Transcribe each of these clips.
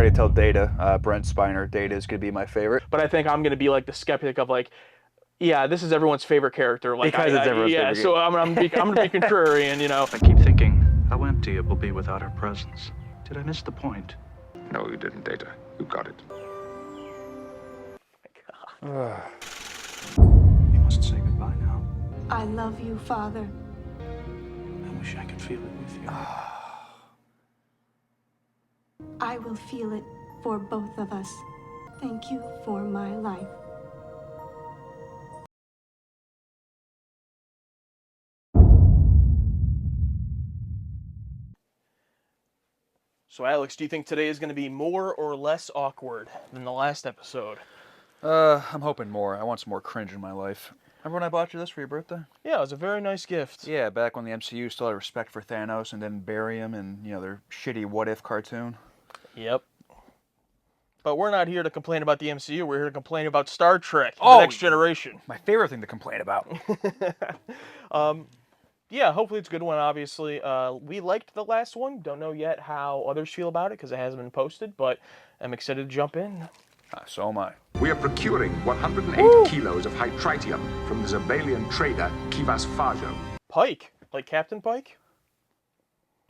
already told Data, Brent Spiner, Data is going to be my favorite. But I think I'm going to be like the skeptic of like, yeah, this is everyone's favorite character. Like, Because it's everyone's favorite. So I'm gonna be contrarian, you know. I keep thinking how empty it will be without her presence. Did I miss the point? No, you didn't, Data. You got it. You must say goodbye now. I love you, Father. I wish I could feel it with you. I will feel it for both of us. Thank you for my life. So Alex, do you think today is going to be more or less awkward than the last episode? I'm hoping more. I want some more cringe in my life. Remember when I bought you this for your birthday? Yeah, it was a very nice gift. Yeah, back when the MCU still had respect for Thanos and didn't bury him in, you know, their shitty What If cartoon. Yep. But we're not here to complain about the MCU. We're here to complain about Star Trek: Oh, The Next Generation. My favorite thing to complain about. Yeah, hopefully it's a good one, obviously. We liked the last one. Don't know yet how others feel about it because it hasn't been posted, but I'm excited to jump in. So am I. We are procuring 108 kilos of hytritium from the Zabalian trader Kivas Fajo. Pike, like Captain Pike?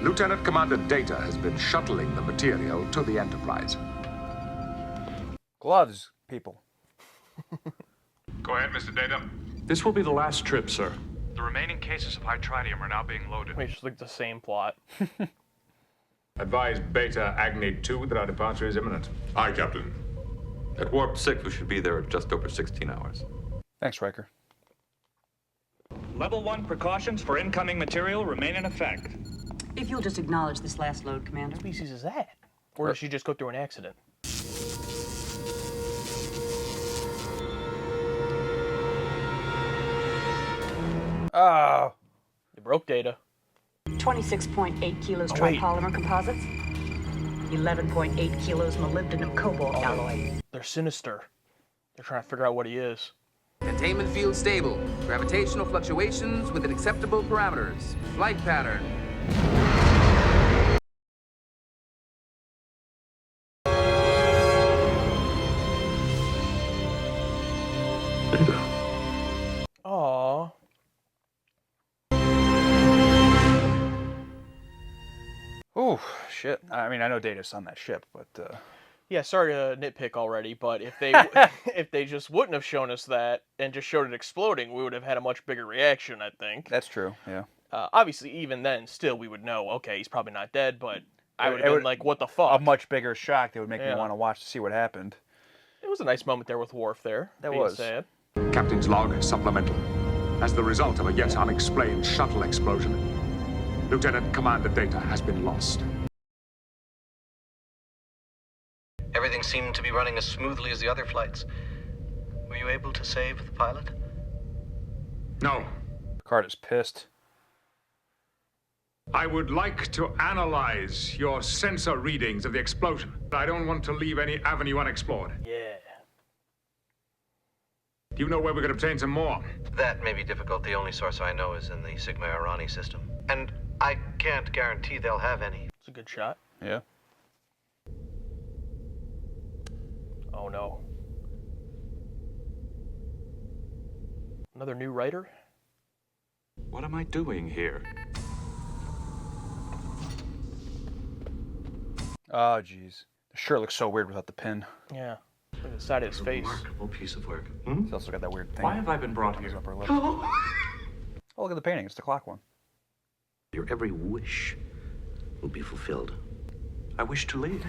Lieutenant Commander Data has been shuttling the material to the Enterprise. Gloves, people. Go ahead, Mr. Data. This will be the last trip, sir. The remaining cases of hytritium are now being loaded. Wait, it's like the same plot. Advise Beta Agni 2 that our departure is imminent. Aye, Captain. At Warp 6, we should be there at just over 16 hours. Thanks, Riker. Level 1 precautions for incoming material remain in effect. If you'll just acknowledge this last load, Commander. What species is that? Or did she just go through an accident? Oh. You broke Data. 26.8 kilos Oh, wait. tripolymer composites. 11.8 kilos molybdenum cobalt alloy. They're sinister. They're trying to figure out what he is. Containment field stable. Gravitational fluctuations within acceptable parameters. Flight pattern. Aww. Ooh, shit. I mean, I know Data's on that ship, but Yeah, sorry to nitpick already, but if they if they just wouldn't have shown us that and just showed it exploding, we would have had a much bigger reaction, I think. that's true. Yeah. Obviously, even then, still we would know. Okay, he's probably not dead, but I would It have would- been like, "What the fuck?" A much bigger shock that would make me Yeah. want to watch to see what happened. It was a nice moment there with Worf there. That being was. sad. Captain's log supplemental. As the result of a yet unexplained shuttle explosion, Lieutenant Commander Data has been lost. Everything seemed to be running as smoothly as the other flights. Were you able to save the pilot? No. Picard is pissed. I would like to analyze your sensor readings of the explosion. I don't want to leave any avenue unexplored. Yeah. Do you know where we could obtain some more? That may be difficult. The only source I know is in the Sigma Irani system. And I can't guarantee they'll have any. It's a good shot. Yeah. Oh no. Another new writer? What am I doing here? Oh, jeez. The shirt looks so weird without the pin. Yeah. Look at the side of his face. Remarkable piece of work. It's also got that weird thing. Why have I been brought on his here? upper lip. Oh, look at the painting. It's the clock one. Your every wish will be fulfilled. I wish to leave.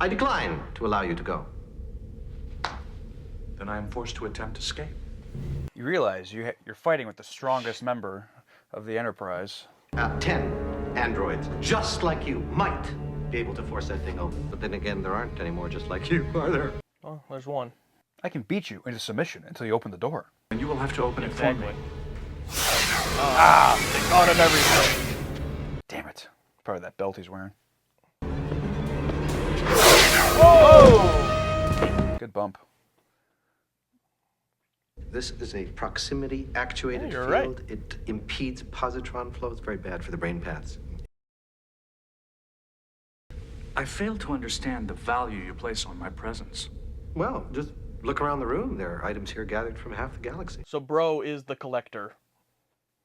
I decline to allow you to go. Then I am forced to attempt escape. You realize you're fighting with the strongest member of the Enterprise. 10 androids, just like you, might be able to force that thing open. But then again, there aren't any more just like you, are there? Oh, there's one. I can beat you into submission until you open the door. And you will have to open it for me. They thought of everything. Damn it. Probably that belt he's wearing. Oh! Good bump. This is a proximity actuated Yeah, you're field. right. It impedes positron flow. It's very bad for the brain paths. I fail to understand the value you place on my presence. Well, just look around the room. There are items here gathered from half the galaxy. So Bro is the collector.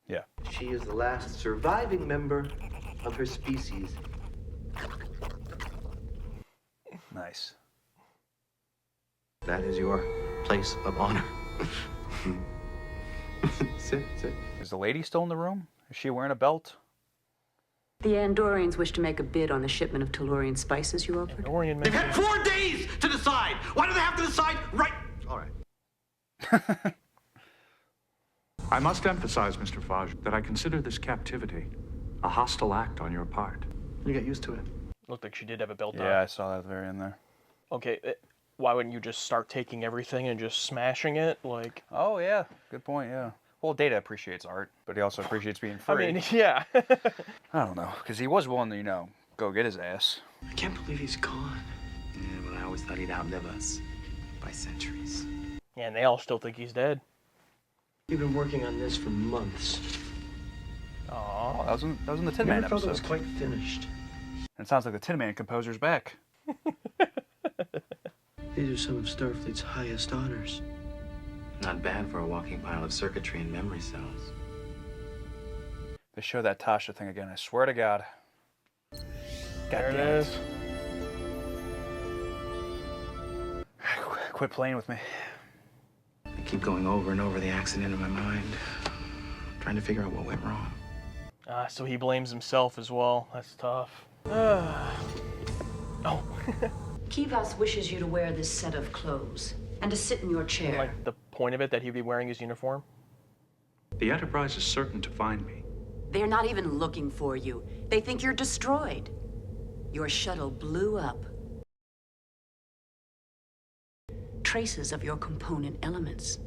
Yeah. She is the last surviving member of her species. Nice. That is your place of honor. Sit. Is the lady still in the room? Is she wearing a belt? The Andorians wish to make a bid on the shipment of Tellurian spices you offered. Andorian They've had 4 days to decide. Why do they have to decide right? All right. I must emphasize, Mr. Faj, that I consider this captivity a hostile act on your part. You get used to it. Looked like she did have a belt on. Yeah, I saw that at the very end there. Okay, why wouldn't you just start taking everything and just smashing it? Like, Oh, yeah. Good point, yeah. Well, Data appreciates art, but he also appreciates being free. I mean, yeah. I don't know, because he was willing to, go get his ass. I can't believe he's gone. Yeah, but I always thought he'd outlive us by centuries. Yeah, and they all still think he's dead. You've been working on this for months. Oh, that was in the Tin Man Never felt it was episode. quite finished. And it sounds like the Tin Man composer's back. These are some of Starfleet's highest honors. Not bad for a walking pile of circuitry and memory cells. They show that Tasha thing again, I swear to God. There it damn is. Quit playing with me. I keep going over and over the accident in my mind, trying to figure out what went wrong. So he blames himself as well. That's tough. Oh. Kivas wishes you to wear this set of clothes and to sit in your chair. Like the point of it that he'd be wearing his uniform? The Enterprise is certain to find me. They're not even looking for you. They think you're destroyed. Your shuttle blew up. Traces of your component elements.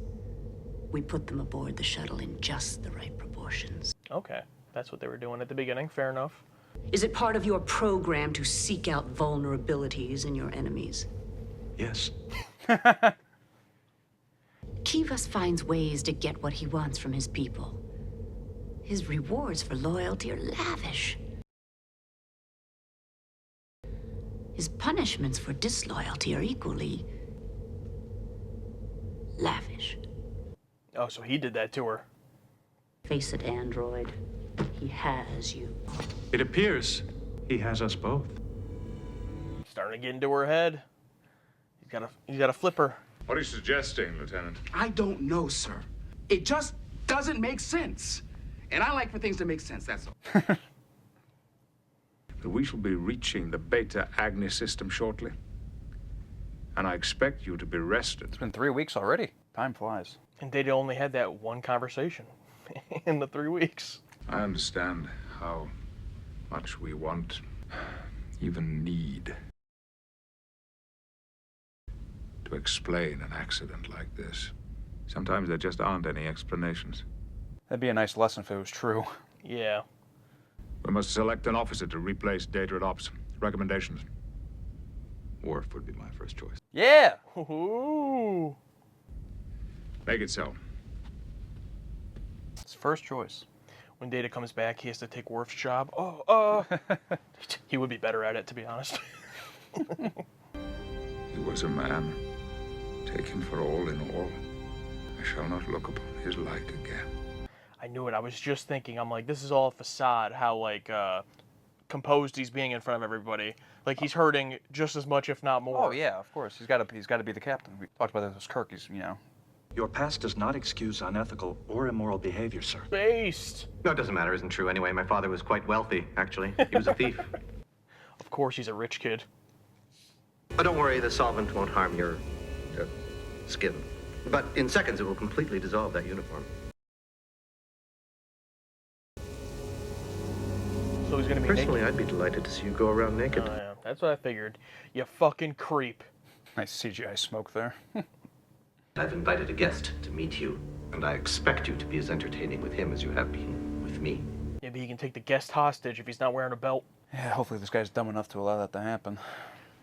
We put them aboard the shuttle in just the right proportions. Okay, that's what they were doing at the beginning. Fair enough. Is it part of your program to seek out vulnerabilities in your enemies? Yes. Kivas finds ways to get what he wants from his people. His rewards for loyalty are lavish. His punishments for disloyalty are equally lavish. Oh, so he did that to her. Face it, android. He has you. It appears he has us both. Starting to get into her head. He's got a flipper. What are you suggesting, Lieutenant? I don't know, sir. It just doesn't make sense. And I like for things to make sense, that's all. We shall be reaching the Beta Agni system shortly. And I expect you to be rested. It's been 3 weeks already. Time flies. And they only had that one conversation in the 3 weeks. I understand how much we want, even need, to explain an accident like this. Sometimes there just aren't any explanations. That'd be a nice lesson if it was true. Yeah. We must select an officer to replace Data at Ops. Recommendations? Worf would be my first choice. Yeah! Ooh. Make it so. It's first choice. When Data comes back, he has to take Worf's job. Oh, he would be better at it, to be honest. He was a man, taken for all in all. I shall not look upon his like again. I knew it. I was just thinking, I'm like, this is all a facade, how, like, composed he's being in front of everybody. Like, he's hurting just as much, if not more. Oh, yeah, of course. He's got to be the captain. We talked about this with Kirk. He's, Your past does not excuse unethical or immoral behavior, sir. Based. No, it doesn't matter. Isn't true anyway. My father was quite wealthy, actually. He was a thief. Of course, he's a rich kid. But don't worry, the solvent won't harm your skin. But in seconds, it will completely dissolve that uniform. So he's gonna be Personally, naked. I'd be delighted to see you go around naked. Oh, yeah. That's what I figured. You fucking creep. Nice CGI smoke there. I've invited a guest to meet you, and I expect you to be as entertaining with him as you have been with me. Maybe he can take the guest hostage if he's not wearing a belt. Yeah, hopefully this guy's dumb enough to allow that to happen.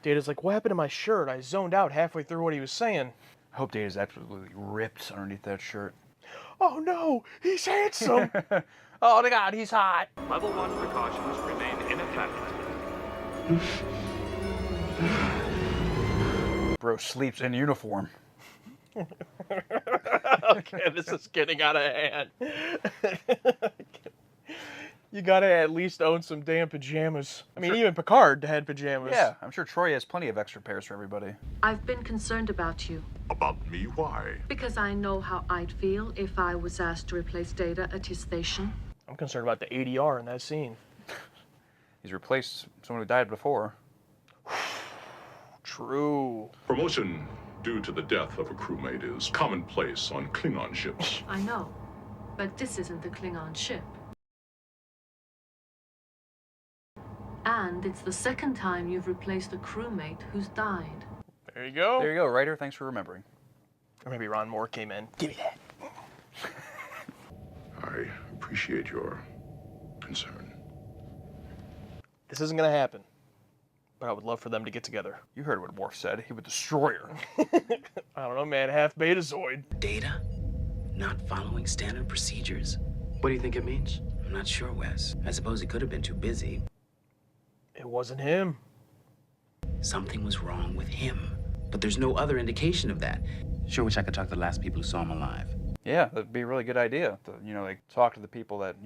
Data's like, what happened to my shirt? I zoned out halfway through what he was saying. I hope Data's absolutely ripped underneath that shirt. Oh no, he's handsome. Oh my god, he's hot. Level 1 precautions remain in effect. Bro sleeps in uniform. Okay, this is getting out of hand. You gotta at least own some damn pajamas. I mean, even Picard had pajamas. Yeah, I'm sure Troy has plenty of extra pairs for everybody. I've been concerned about you. About me? Why? Because I know how I'd feel if I was asked to replace Data at his station. I'm concerned about the ADR in that scene. He's replaced someone who died before. True. Promotion due to the death of a crewmate is commonplace on Klingon ships. I know, but this isn't the Klingon ship. And it's the second time you've replaced a crewmate who's died. There you go. There you go, writer. Thanks for remembering. Or maybe Ron Moore came in. Give me that. I appreciate your concern. This isn't gonna happen. But I would love for them to get together. You heard what Worf said. He would destroy her. I don't know, man. Half Betazoid. Data? Not following standard procedures? What do you think it means? I'm not sure, Wes. I suppose he could have been too busy. It wasn't him. Something was wrong with him. But there's no other indication of that. Sure wish I could talk to the last people who saw him alive. Yeah, that'd be a really good idea. To, like talk to the people that,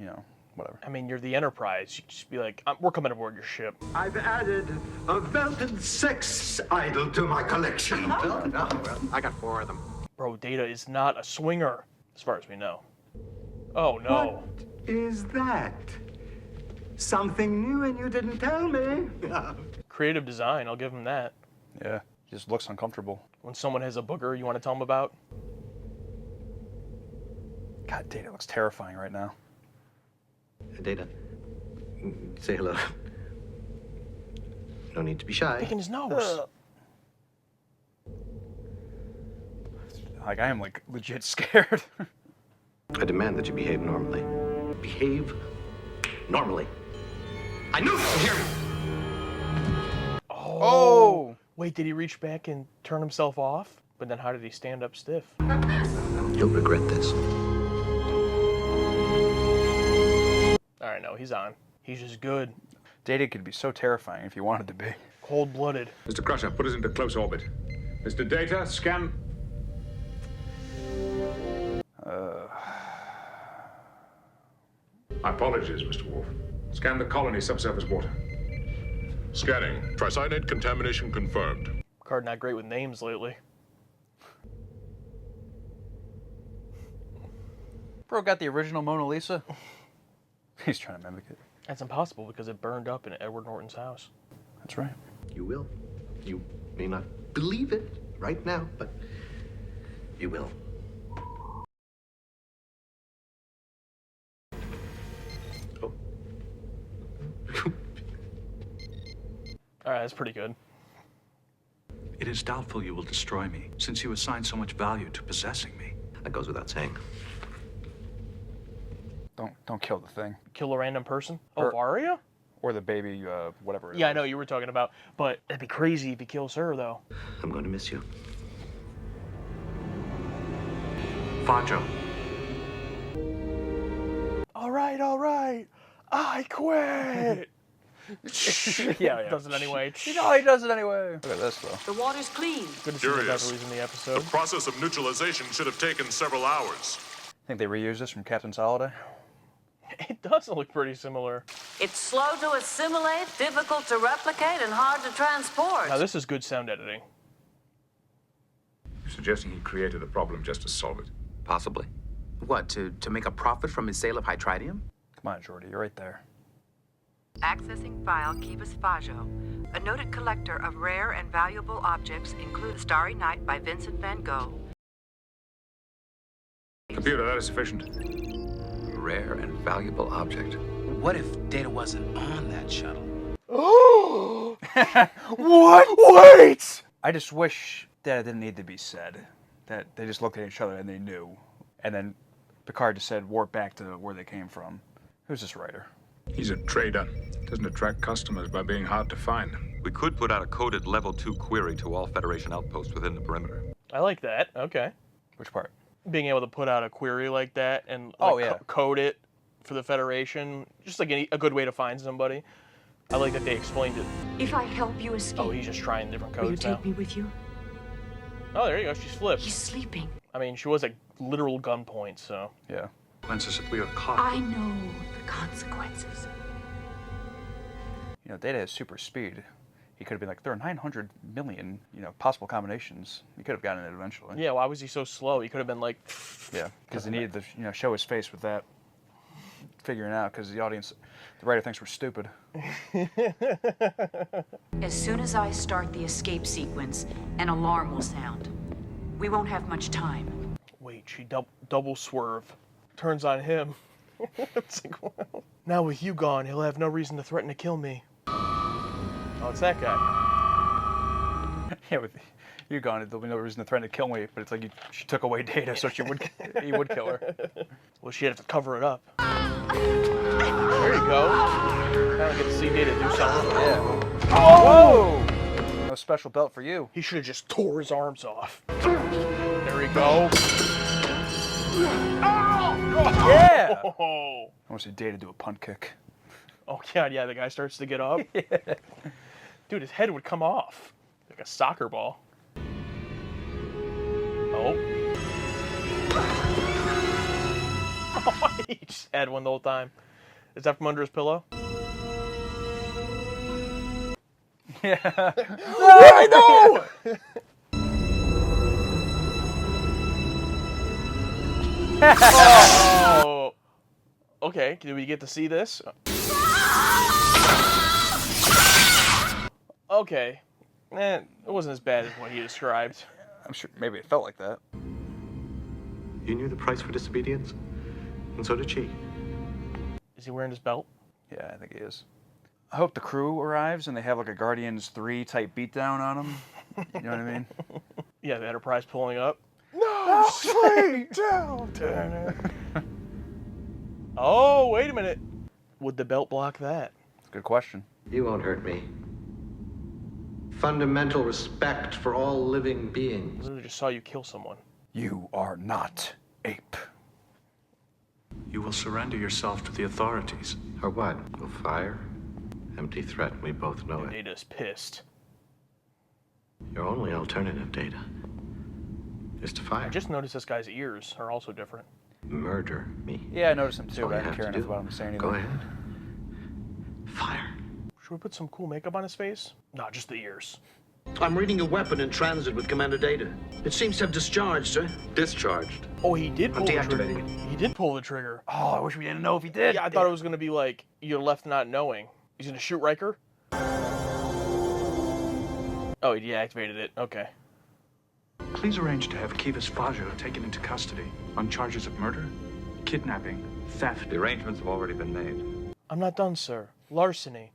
whatever. I mean, you're the Enterprise. You just be like, we're coming aboard your ship. I've added a belted sex idol to my collection. I got 4 of them. Bro, Data is not a swinger, as far as we know. Oh, no. What is that? Something new and you didn't tell me. Creative design, I'll give him that. Yeah, just looks uncomfortable. When someone has a booger you want to tell them about. God, Data looks terrifying right now. Data, say hello. No need to be shy. Picking his nose. Like, I am, legit scared. I demand that you behave normally. Behave normally. I knew you would hear me! Oh! Wait, did he reach back and turn himself off? But then how did he stand up stiff? You'll regret this. Alright, no, he's on. He's just good. Data could be so terrifying if you wanted to be. Cold-blooded. Mr. Crusher, put us into close orbit. Mr. Data, scan. My apologies, Mr. Worf. Scan the colony subsurface water. Scanning. Tricyanate contamination confirmed. Picard not great with names lately. Bro got the original Mona Lisa. He's trying to mimic it. That's impossible because it burned up in Edward Norton's house. That's right. You will. You may not believe it right now, but you will. Oh. Alright, that's pretty good. It is doubtful you will destroy me, since you assign so much value to possessing me. That goes without saying. Don't kill the thing. Kill a random person? Or- Oh, Varia? Or the baby, whatever it Yeah, I was. know you were talking about, but it'd be crazy if he kills her, though. I'm going to miss you. Fajo. All right, I quit. yeah. Does it anyway. He does it anyway. Look at this, though. The water's clean. Good to see the Curious. Beverleys in the The episode. process of neutralization should have taken several hours. Think they reused this from Captain's Holiday? It does look pretty similar. It's slow to assimilate, difficult to replicate, and hard to transport. Now, this is good sound editing. You're suggesting he created the problem just to solve it? Possibly. What, to make a profit from his sale of hytridium? Come on, Jordy, you're right there. Accessing file Kivas Fajo. A noted collector of rare and valuable objects include Starry Night by Vincent van Gogh. Computer, that is sufficient. Rare and valuable object. What if Data wasn't on that shuttle? What? Wait! I just wish that it didn't need to be said. That they just looked at each other and they knew. And then Picard just said, warp back to where they came from. Who's this writer? He's a trader. Doesn't attract customers by being hard to find. We could put out a coded Level 2 query to all Federation outposts within the perimeter. I like that. Okay. Which part? Being able to put out a query like that and Oh, yeah. code it for the Federation. Just like a good way to find somebody. I like that they explained it. If I help you escape, Oh, he's just trying different will you codes now. take me with you? Oh, there you go. She's flipped. He's sleeping. I mean, she was at literal gunpoint, so. Yeah. Lenses if we are caught. I know the consequences. You know, Data has super speed. He could have been like, there are 900 million, possible combinations. He could have gotten it eventually. Yeah, why was he so slow? He could have been like... Yeah, because he needed to, show his face with that figuring out, because the writer thinks we're stupid. As soon as I start the escape sequence, an alarm will sound. We won't have much time. Wait, she double swerve. Turns on him. It's like, well, now with you gone, he'll have no reason to threaten to kill me. Oh, it's that guy. Yeah, with you gone, there'll be no reason to threaten to kill me, but it's like she took away Data, so he would kill her. Well, she'd have to cover it up. There you go. Finally get to see Data do something. Yeah. Oh! Whoa! No special belt for you. He should have just tore his arms off. There we go. Oh, yeah! I want to see Data do a punt kick. Oh, God, yeah, the guy starts to get up. Yeah. Dude, his head would come off. Like a soccer ball. Oh. He just had one the whole time. Is that from under his pillow? Yeah. I know! Oh. Okay, do we get to see this? Okay. It wasn't as bad as what he described. I'm sure maybe it felt like that. You knew the price for disobedience, and so did she. Is he wearing his belt? Yeah, I think he is. I hope the crew arrives and they have like a Guardians 3 type beatdown on him. You know what I mean? Yeah, the Enterprise pulling up. No, straight down. Oh, wait a minute. Would the belt block that? Good question. You won't hurt me. Fundamental respect for all living beings. I literally just saw you kill someone. You are not ape. You will surrender yourself to the authorities. Or what? We'll fire? Empty threat, we both know it. Data's pissed. Your only alternative, Data, is to fire. I just noticed this guy's ears are also different. Murder me. Yeah, I noticed him That's too, all but I you didn't have care to enough do. about him to say anything. Go ahead. Fire. Should we put some cool makeup on his face? No, just the ears. I'm reading a weapon in transit with Commander Data. It seems to have discharged, sir. Discharged. Oh, he did pull the trigger. Deactivating it. He did pull the trigger. Oh, I wish we didn't know if he did. Yeah, I thought it was going to be like, you're left not knowing. He's going to shoot Riker? Oh, he deactivated it. Okay. Please arrange to have Kivas Fajo taken into custody on charges of murder, kidnapping, theft. The arrangements have already been made. I'm not done, sir. Larceny.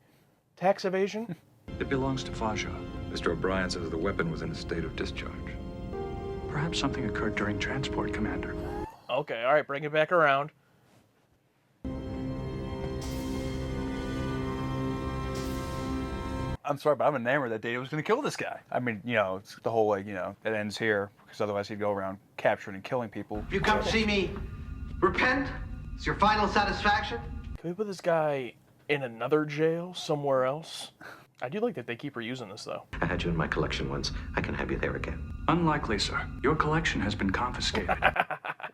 Tax evasion? It belongs to Fajo. Mr. O'Brien says the weapon was in a state of discharge. Perhaps something occurred during transport, Commander. Okay, alright, bring it back around. I'm sorry, but I'm enamored that Data was going to kill this guy. I mean, it's the whole it ends here, because otherwise he'd go around capturing and killing people. You come to see me repent? It's your final satisfaction? Can we put this guy in another jail somewhere else? I do like that they keep reusing this, though. I had you in my collection once. I can have you there again. Unlikely, sir. Your collection has been confiscated.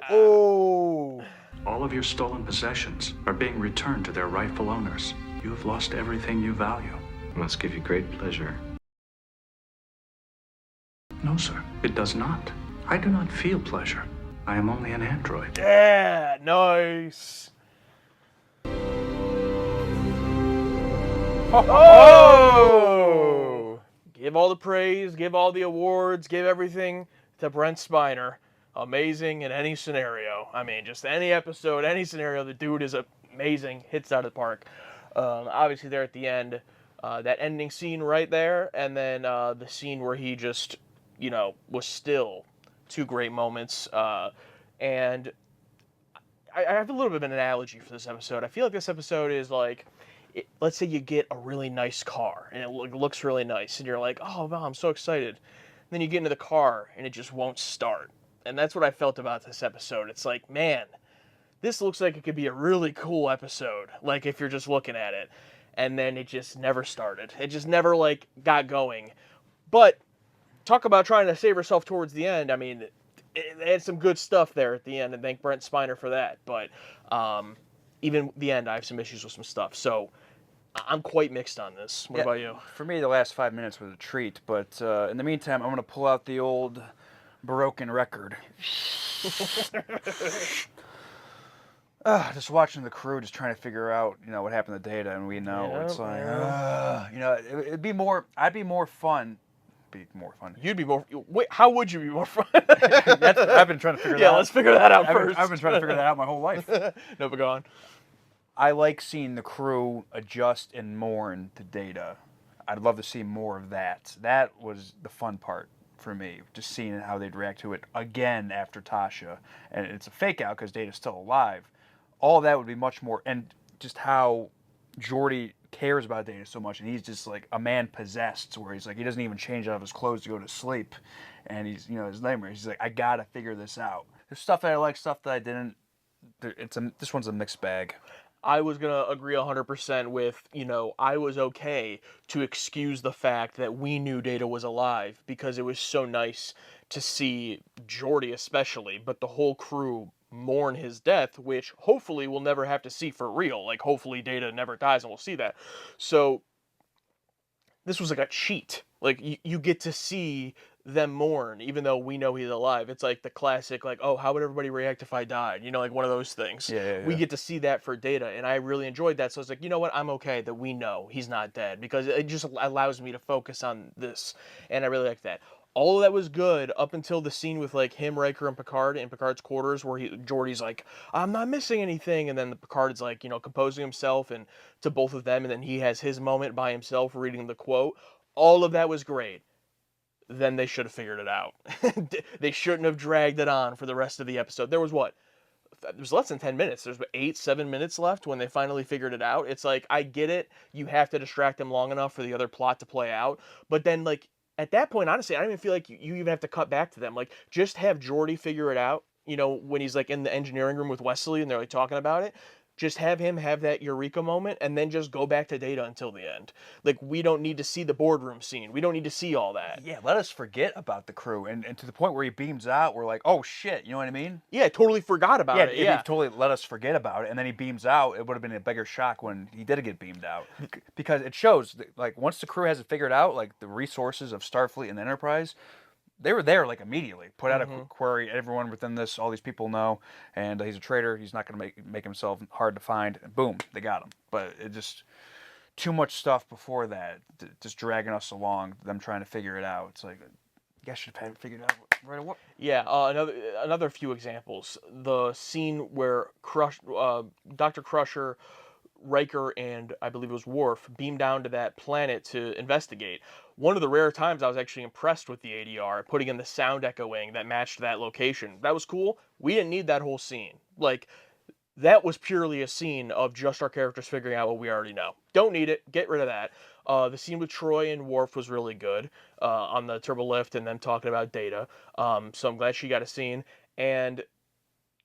Oh! All of your stolen possessions are being returned to their rightful owners. You have lost everything you value. It must give you great pleasure. No, sir. It does not. I do not feel pleasure. I am only an android. Yeah, nice. Oh! Give all the praise, give all the awards, give everything to Brent Spiner. Amazing in any scenario. I mean, just any episode, any scenario, the dude is amazing, hits out of the park. Obviously, there at the end, that ending scene right there, and then the scene where he just, was still. Two great moments. And I have a little bit of an analogy for this episode. I feel like this episode is like, let's say you get a really nice car, and it looks really nice, and you're like, oh, wow, I'm so excited. And then you get into the car, and it just won't start. And that's what I felt about this episode. It's like, man, this looks like it could be a really cool episode, like if you're just looking at it. and then it just never started. It just never like got going. But talk about trying to save herself towards the end. I mean, it had some good stuff there at the end, and thank Brent Spiner for that. But even the end, I have some issues with some stuff. So I'm quite mixed on this. What about you? For me, the last 5 minutes was a treat, but in the meantime, I'm going to pull out the old broken record. Just watching the crew, just trying to figure out, what happened to Data, and we know it's like, it'd be more. I'd be more fun. Be more fun. You'd be more. Wait, how would you be more fun? I've been trying to figure that out. Yeah, let's figure that out first. I've been trying to figure that out my whole life. No, but go on. I like seeing the crew adjust and mourn to Data. I'd love to see more of that. That was the fun part for me, just seeing how they'd react to it again after Tasha. And it's a fake out because Data's still alive. All that would be much more, and just how Geordi cares about Data so much, and he's just like a man possessed, where he's like, he doesn't even change out of his clothes to go to sleep, and he's, his nightmare. He's like, I gotta figure this out. There's stuff that I like, stuff that I didn't. This one's a mixed bag. I was going to agree 100% with, I was okay to excuse the fact that we knew Data was alive, because it was so nice to see Geordi especially, but the whole crew mourn his death, which hopefully we'll never have to see for real. Like, hopefully Data never dies and we'll see that. So this was like a cheat. Like, you get to see them mourn, even though we know he's alive. It's like the classic, like, oh, how would everybody react if I died? Like one of those things. Yeah. We get to see that for Data, and I really enjoyed that. So it's like, you know what? I'm okay that we know he's not dead, because it just allows me to focus on this, and I really like that. All of that was good up until the scene with like him, Riker, and Picard in Picard's quarters, where Geordi's like, I'm not missing anything, and then Picard's like, composing himself and to both of them, and then he has his moment by himself reading the quote. All of that was great. Then they should have figured it out. They shouldn't have dragged it on for the rest of the episode. There was less than 10 minutes. There's 7 minutes left when they finally figured it out. It's like, I get it. You have to distract them long enough for the other plot to play out. But then, like, at that point, honestly, I don't even feel like you even have to cut back to them. Like, just have Geordi figure it out, when he's, like, in the engineering room with Wesley and they're, like, talking about it. Just have him have that eureka moment, and then just go back to Data until the end. Like, we don't need to see the boardroom scene. We don't need to see all that. Yeah, let us forget about the crew, and to the point where he beams out, we're like, oh shit, you know what I mean? Yeah, totally forgot about it. Yeah, if he totally let us forget about it, and then he beams out, it would have been a bigger shock when he did get beamed out. Because it shows, like, once the crew has it figured out, like, the resources of Starfleet and the Enterprise, they were there, like, immediately. Put out a query, everyone within this, all these people know, and he's a traitor, he's not going to make himself hard to find, and boom, they got him. But it just, too much stuff before that, just dragging us along, them trying to figure it out. It's like, you guys should have had it figured out right away. Yeah, another few examples. The scene where Dr. Crusher, Riker, and I believe it was Worf beamed down to that planet to investigate. One of the rare times I was actually impressed with the ADR, putting in the sound echoing that matched that location. That was cool. We didn't need that whole scene. Like, that was purely a scene of just our characters figuring out what we already know. Don't need it. Get rid of that. The scene with Troy and Worf was really good on the turbo lift and them talking about Data. So I'm glad she got a scene. And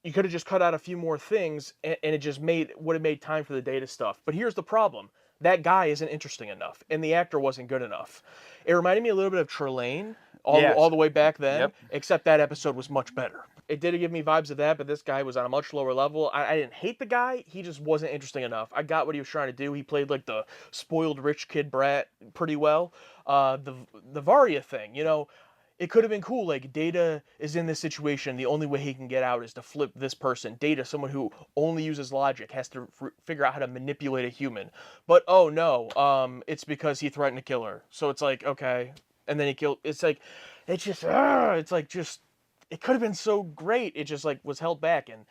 you could have just cut out a few more things, and it just would have made time for the Data stuff. But here's the problem. That guy isn't interesting enough, and the actor wasn't good enough. It reminded me a little bit of Trelane all the way back then, except that episode was much better. It did give me vibes of that, but this guy was on a much lower level. I didn't hate the guy. He just wasn't interesting enough. I got what he was trying to do. He played like the spoiled rich kid brat pretty well. The Varia thing, it could have been cool. Like, Data is in this situation. The only way he can get out is to flip this person. Data, someone who only uses logic, has to figure out how to manipulate a human. But, oh no, it's because he threatened to kill her. So it's like, okay. And then he killed. It's like, it could have been so great. It just, like, was held back. And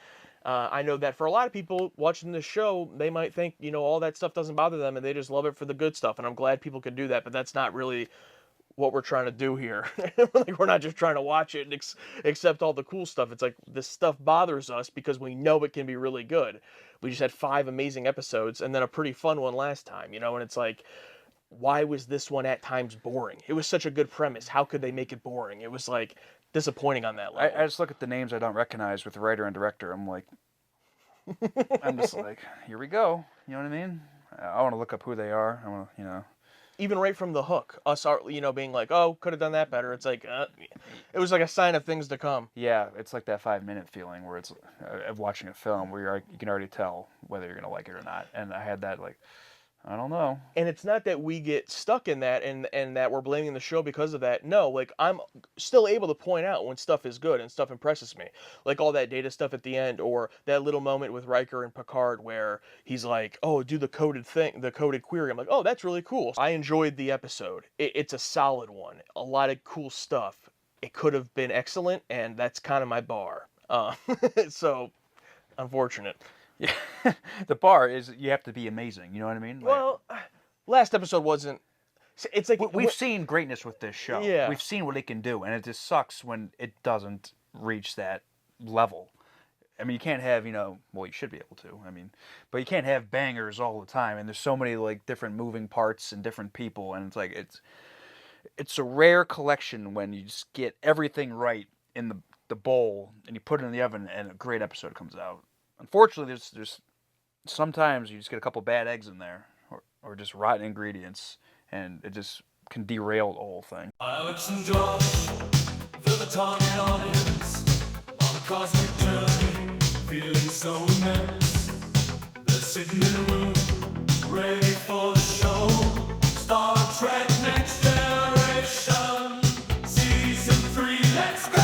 I know that for a lot of people watching this show, they might think, all that stuff doesn't bother them and they just love it for the good stuff. And I'm glad people could do that. But that's not really what we're trying to do here. Like, we're not just trying to watch it and accept all the cool stuff. It's like, this stuff bothers us because we know it can be really good. We just had 5 amazing episodes and then a pretty fun one last time, and it's like, why was this one at times boring? It was such a good premise. How could they make it boring? It was like disappointing on that level. I just look at the names I don't recognize with the writer and director. I'm just like, here we go. You know what I mean? I want to look up who they are. I want to, you know. Even right from the hook, us, being like, oh, could have done that better. It's like, it was like a sign of things to come. Yeah, it's like that 5-minute feeling where it's of watching a film where you can already tell whether you're gonna like it or not. And I had that like, I don't know. And it's not that we get stuck in that and that we're blaming the show because of that. No, like I'm still able to point out when stuff is good and stuff impresses me. Like all that Data stuff at the end, or that little moment with Riker and Picard where he's like, oh, do the coded query. I'm like, oh, that's really cool. I enjoyed the episode. It's a solid one. A lot of cool stuff. It could have been excellent, and that's kind of my bar. So, unfortunate. Yeah, the bar is you have to be amazing. You know what I mean? Like, Well, last episode wasn't. It's like we've seen greatness with this show. Yeah. We've seen what it can do, and it just sucks when it doesn't reach that level. I mean, you can't have, well, you should be able to. I mean, but you can't have bangers all the time, and there's so many like different moving parts and different people, and it's like it's a rare collection when you just get everything right in the bowl and you put it in the oven and a great episode comes out. Unfortunately, there's sometimes you just get a couple bad eggs in there or just rotten ingredients, and it just can derail the whole thing. Alex and Josh, the target audience on a cosmic journey, feeling so immense. They're sitting in a room, ready for the show. Star Trek Next Generation, Season 3, let's go!